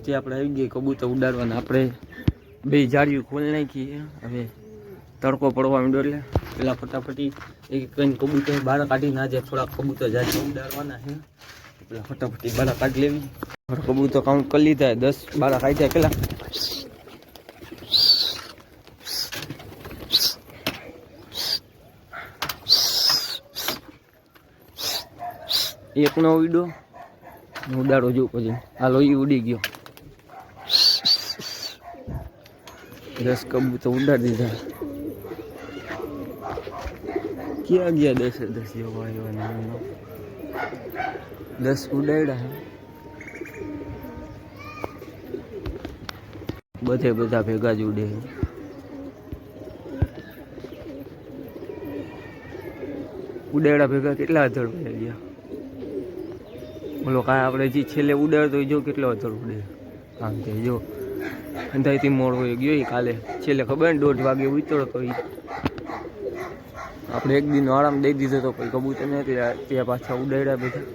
જે આપણે આવી ગઈ કબૂતર ઉડાડવાના આપણે બે જાળીઓ ખોલી નાખી. હવે તડકો પડવા માંડ્યો એટલે પેલા ફટાફટી એક કઈ કબૂતર બહાર કાઢી ના જાય. થોડા કબૂતર જાતે ઉડાડવાના છે. પેલા ફટાફટી બહાર કાઢી લેવી. કબૂતર કાઉન્ટ કરી લીધા 10 12 કાઢ્યા. પેલા એક નો ઉડ્યો ઉડાડો જો પછી હાલો ઈ ઉડી ગયો. 10 કબૂતર ઉડાડી દીધા. ક્યાં ગયા 10 જેવા આવ્યા 10 ઉડાડ્યા. બધા ભેગા જ ઉડે. ઉડાડ્યા ભેગા કેટલા અધર પડી ગયા. બોલો કાંઈ આપણે જે છેલ્લે ઉડાડતો જો કેટલો અધર ઉડે. આમ કે જો અંધાઈથી મોડ હોય ગયો કાલે છેલ્લે ખબર ને 1:30 વાગે ઉતરો તો આપણે એક દિન આરામ દઈ દીધો તો કોઈ કબૂતર નથી. ત્યાં પાછા ઉડાડ્યા બધા.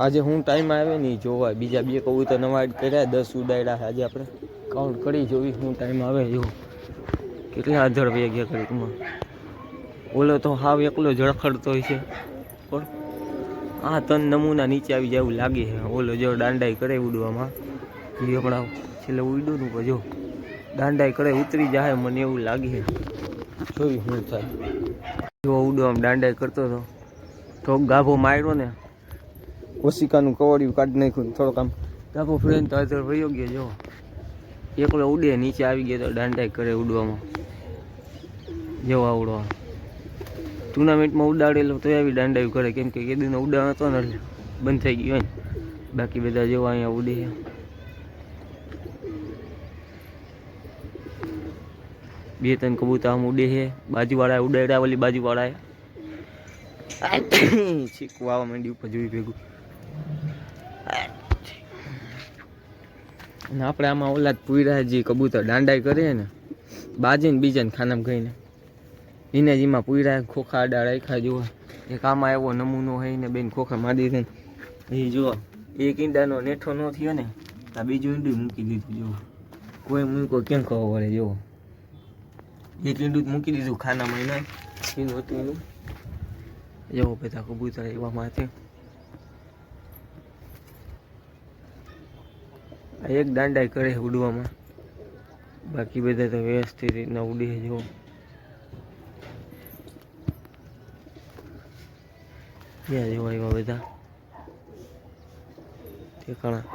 આજે હું ટાઈમ આવે નહીં જોવા. બીજા 2 કબૂતર નવા એડ કર્યા 10 ઉડાડ્યા. આજે આપણે કાઉન્ટ કરી જોવી હું ટાઈમ આવે જો કેટલા અધર વહી ગયા ઘડીકમાં. ઓલો તો હાવ એકલો જ રખડતો હોય છે પણ આ 3 નમૂના નીચે આવી જાય એવું લાગે છે. ઓલો જો દાંડાઈ કરે ઉડવામાં એ હમણાં છેલ્લે ઉડ્યું ને જો દાંડાઈ કરે ઉતરી જાય મને એવું લાગે છે. જોઈ શું થાય. જો ઉડો આમ દાંડાઈ કરતો હતો થોડોક ગાભો માર્યો ને કોશિકાનું કવડિયું કાઢી નાખ્યું. થોડોક આમ ગાભો ફ્રેન્ડ તો અધર વયો ગયો. જો એકલો ઉડે નીચે આવી ગયો તો દાંડાઈ કરે ઉડવામાં. જો આવડો ટુર્નામેન્ટમાં ઉડાડેલો તો આવી દાંડાઈ કરે કેમ કે કેદીનો ઉડાડ હતો ને એટલે બંધ થઈ ગયો ને. બાકી બધા જેવા અહીંયા ઉડે છે. 2-3 કબૂતર આમ ઉડે છે. બાજુવાળા ઉડાડ્યા ઓલી બાજુવાળાએ છીકું આવવા માંડી ઉપર જોઈ ભેગું. અને આપણે આમાં ઓલા જ પૂર્યા જે કબૂતર દાંડાઈ કરે ને બાજીને બીજાને ખાનામાં ગઈને એને જ એમાં પૂર્યા ખોખા આડા રાખ્યા. જુઓ એક આમાં એવો નમૂનો હોય ને બેન ખોખા મારી દે એ જુઓ એક ઈંડાનો નેઠો ન થયો ને આ બીજું ઈંડું મૂકી દીધું. જુઓ કોઈ મૂકો કેમ ખબર પડે. જુઓ એક ઈંડું મૂકી દીધું ખાનામાં એના એનું હતું એનું. જુઓ બધા કબૂતર એવા માથે. એક દાંડાઈ કરે ઉડવામાં બાકી બધા તો વ્યવસ્થિત રીતના ઉડે. જો ક્યાં જેવા એવા બધા ઠેકાણા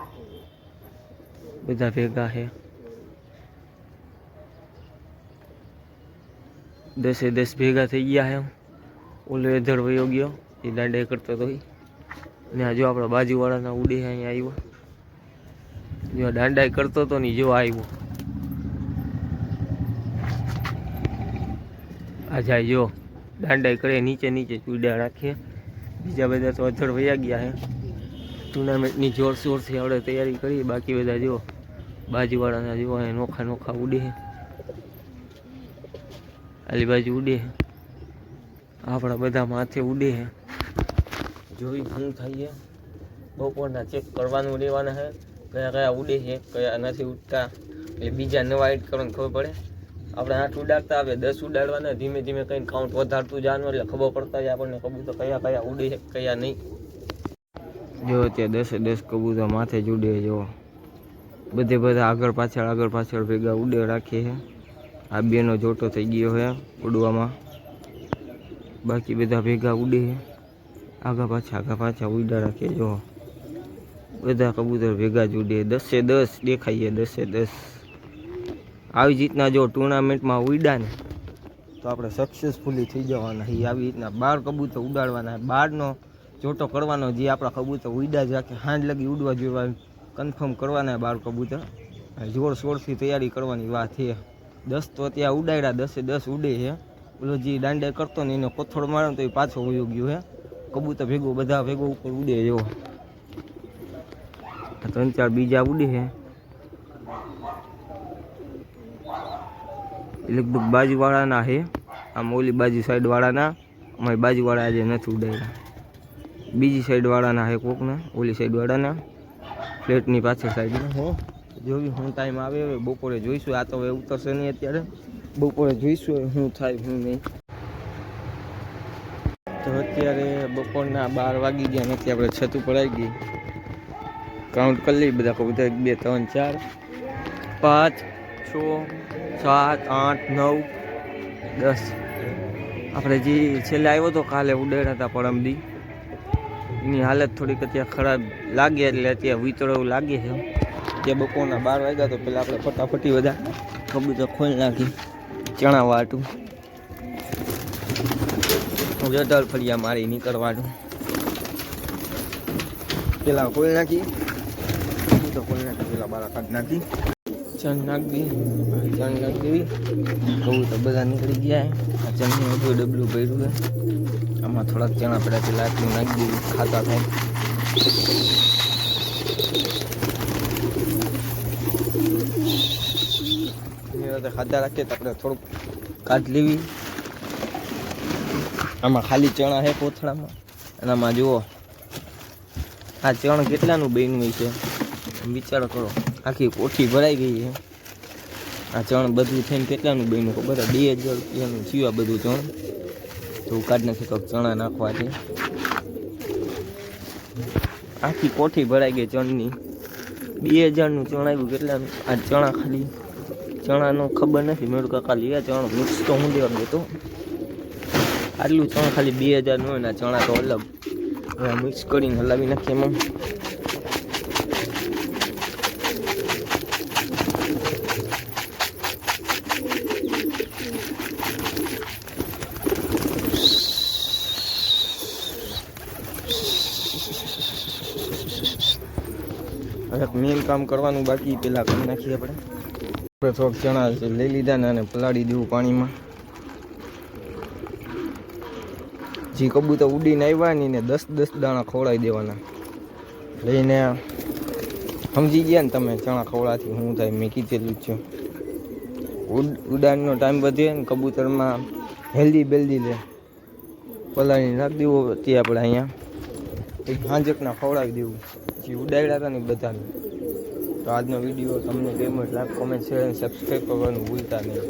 બધા ભેગા છે. 10 ભેગા થઈ ગયા છે. ઓલો અધર વયો ગયો એ દાંડાઈ કરતો હતો ને આ જો આપણા બાજુવાળાના ઉડે અહીંયા આવ્યો. જો દાંડાઈ કરતો હતો ને જો આવ્યો આ જાય. જો દાંડાઈ કરે નીચે ચૂડા રાખીએ. બીજા બધા તો અધર વયા ગયા છે. ટુર્નામેન્ટની જોરશોરથી આપણે તૈયારી કરી. બાકી બધા જો બાજુવાળાના જો નોખા ઉડે છે. આલી બાજુ ઉડે છે. આપણા બધા માથે ઉડે છે. જોઈ શું થાય છે. બપોરના ચેક કરવાનું રહેવાના છે કયા ઉડે છે કયા નથી ઉડતા. એટલે બીજા નવા એડ કરવાની ખબર પડે. આપણે 8 ઉડાડતા આવે 10 ઉડાડવાના. ધીમે ધીમે કંઈ કાઉન્ટ વધારતું જવાનું એટલે ખબર પડતા જાય આપણને કબૂતર કયા ઉડે છે કયા નહીં. જો ત્યાં 10 કબૂતર માથે જ ઉડે. જો બધા આગળ પાછળ ભેગા ઉડે રાખીએ છે. આ બેનો જોટો થઈ ગયો છે ઉડવામાં. બાકી બધા ભેગા ઉડે છે. આગા પાછા ઉડા રાખીએ. જો બધા કબૂતર ભેગા જ ઉડે. 10 દેખાઈએ 10. આવી રીતના જો ટુર્નામેન્ટમાં ઉડ્યા ને તો આપણે સક્સેસફુલી થઈ જવાના. આવી રીતના 12 કબૂતર ઉડાડવાના. 12નો જોટો કરવાનો. જે આપણા કબૂતર ઉડ્યા જ રાખે હાંજ લગી ઉડવા જોવા કન્ફર્મ કરવાના. 12 કબૂતર જોરશોરથી તૈયારી કરવાની વાત છે. 10 તો ત્યાં ઉડાડ્યા 10 ઉડે છે. ઓલો જે દાંડા કરતો ને એનો કોથળો માર્યો તો એ પાછો વયો ગયો છે. કબૂતર બધા ભેગો ઉપર ઉડે. જો 3-4 બીજા ઉડે છે. લગભગ બાજુવાળાના છે. આમ ઓલી બાજુ સાઈડ વાળાના મારી બાજુવાળા આજે નથી ઉડાડ્યા. બીજી સાઈડવાળાના હે કોકના, ઓલી સાઈડવાળાના ફ્લેટની પાછળ સાઈડના. હો જોવી શું ટાઈમ આવે હવે બપોરે જોઈશું. આ તો હવે ઉતરશે નહીં અત્યારે, બપોરે જોઈશું શું થાય શું નહીં. તો અત્યારે બપોરના 12 વાગી ગયા નથી, આપણે છત ઉપર આવી ગઈ. કાઉન્ટ કરી લઈએ બધા કબૂતર, 1 2 3 4 5 6 7 8 9 10. આપણે જે છેલ્લે આવ્યો તો કાલે ઉડાડ્યા હતા પરમદી, એની હાલત થોડીક અત્યારે ખરાબ લાગે, એટલે અત્યારે વિતળો એવું લાગે છે. ત્યાં બપોરના 12 વાગ્યા તો પહેલાં આપણે ફટાફટી બધા કબૂતર ખોલી નાખી ચણા વાટું. જટલ ફળિયા મારી નીકળવાનું પેલા ખોલી નાખી, તો ખોલી નાખી પેલા બારા કાઢી નાખી, ચણ નાખી દેવી. કહું તો બધા નીકળી ગયા. આ ચણનું બધું ડબલું ભર્યું છે, આમાં થોડાક ચણા પડ્યા પેલા આટલું નાખી દેવું, ખાતા થાય. ખાધા રાખીએ તો આપણે થોડુંક કાઢ લેવી. આમાં ખાલી ચણા છે કોથળામાં, અને આમાં જુઓ આ ચણ કેટલાનું બન્યું છે વિચાર કરો. આખી કોઠી ભરાઈ ગઈ છે. આ ચણ બધું થઈને કેટલાનું બન્યું ખબર? 2000 રૂપિયાનું થયું આ બધું ચણ. તો કાઢ નાખી તો ચણા નાખવા છે. આખી કોઠી ભરાઈ ગઈ ચણની. 2000નું ચણ આવ્યું. કેટલાનું આ ચણા? ખાલી ચણાનો ખબર નથી. મેળું કાકા લીયા ચણ મિક્સ તો હું દેવા દેતો. આટલું ચણ ખાલી 2000નું હોય ને, ચણા તો અલગ. હવે મિક્સ કરીને હલાવી નાખીએ એમાં. હવે મેન કામ કરવાનું બાકી, પેલા કરી નાખીએ આપણે. થોડાક ચણા લઈ લીધા ને અને પલાળી દેવું પાણીમાં. જે કબૂતર ઉડીને આવ્યા ને 10 દાણા ખવડાવી દેવાના. લઈને સમજી ગયા ને તમે, ચણા ખવડાથી શું થાય મેં કીધેલું જ છે. ઉડાનનો ટાઈમ વધે ને કબૂતરમાં હેલ્ધી બેલ્ધી લે, પલાળી નાખી દેવું. તે આપણે અહીંયા એક હાંજકના ખવડાવી દેવું. જે ઉડાડ્યા હતા ને બધાને. તો આજનો વિડીયો તમને ગમ્યો લાઈક, કોમેન્ટ, શેર અને સબસ્ક્રાઈબ કરવાનું ભૂલતા નહીં.